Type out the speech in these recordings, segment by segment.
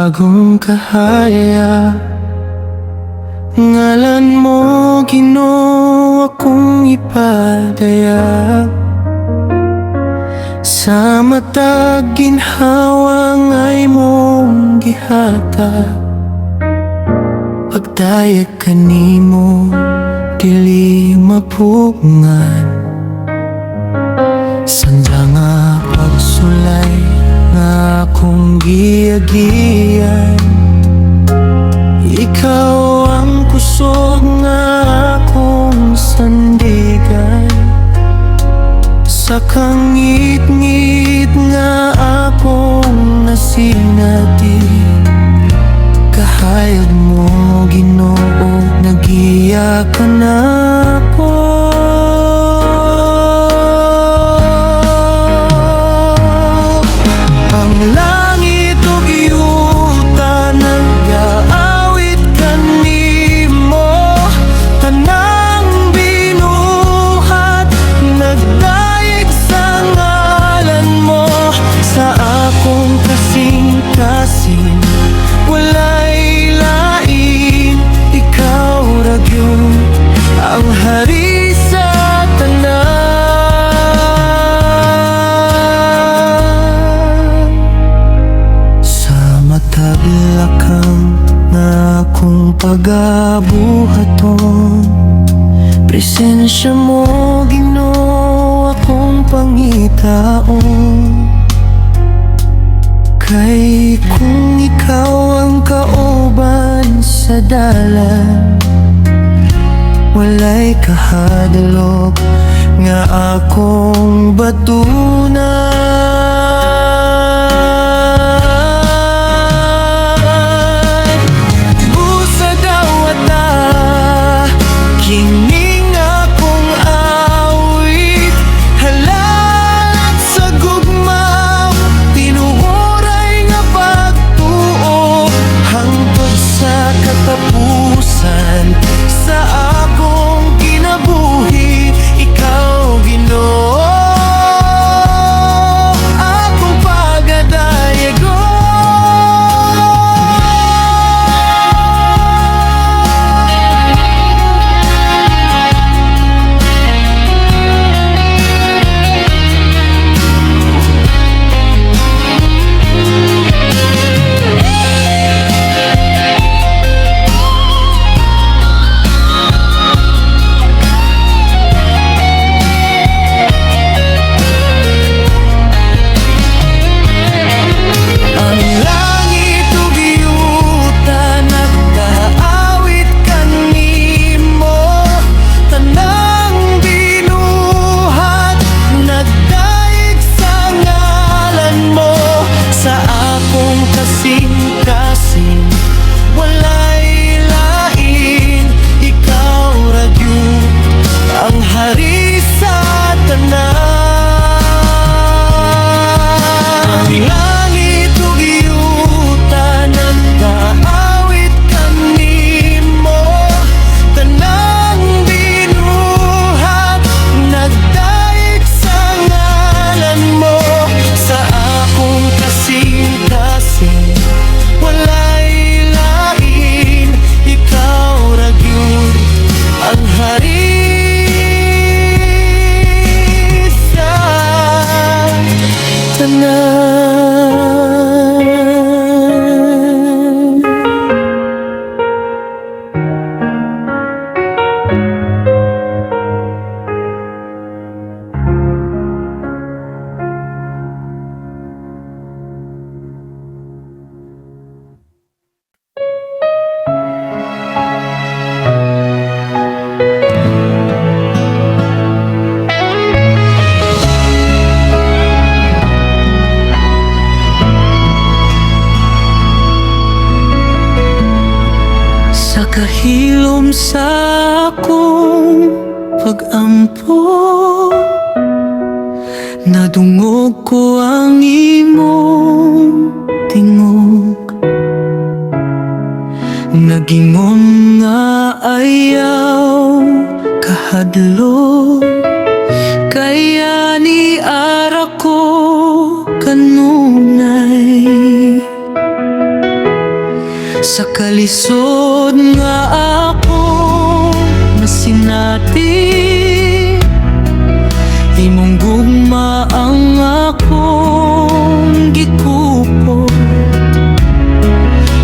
bagong kahaya. Ngalan mo Ginoo akong ipadaya. Sa matag ginhawa ngay mong gihata. Pagdayeg kanimo dili mapungan. Sanda nga pagsulay nga akong giyagiyan. Ikaw ang kusog nga akong sandigan. Sa kangit-ngit nga akong nasinati. Kahayag mo Ginoo nagiya ka na ako. Ang langit ug yuta nagaawit kanimo. Tanang binuhat nagdayeg sa ngalan mo. Sa akong kasing-kasing walay lain. Ikaw ra gyud ang hari sa tanan. Sa mataglakang na akong pagabuhaton, presensya mo Ginoo akong pangitaon. Kay kung ikaw ang kauban sa dalan, walay kahadlok nga akong batunan. Busa dawata kining akong awit. Halalat sa gugmaw tinuoray nga pagtuo. Hangtod sa katapusan sa akong kinabuhi. Ikaw Ginoo akong pagadayagon. Ang langit ug yuta nagdaawit kanimo. Tanang binuhat nagdayeg sa ngalan mo. Sa akong kasing-kasing walay lain. Ikaw ra gyud ang hari sa tanan. Ang langit ug yuta nagdaawit kanimo. Tanang binuhat nagdayeg sa ngalan mo. Sa akong kasing-kasing walay lain. Ikaw ra gyud ang hari sa tanan. Sa kahilom sa akong pag-ampo, nadungog ko ang imong tingog. Nagingon nga ayaw kahadlok. Kaya ni ara ko kanunay. Kalisod nga ako masinati, imong gugma ang akong gikupo.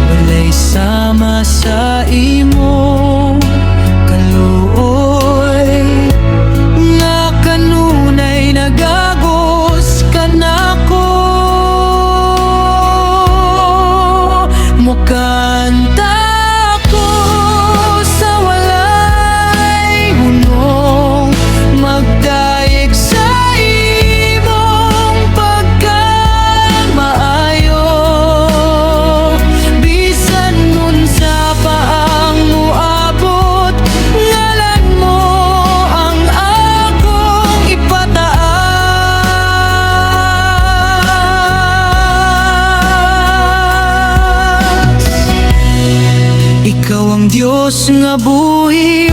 Walay sama sa imo kaluoy, nga kanunay nagagos ka nako. Mukanta ko sa walay hunong, magdayeg sa imong pagkamaayo. Bisan nun sa paang muabot, ngalan mo ang akong ipataas. Ikaw ang Diyos nga buhi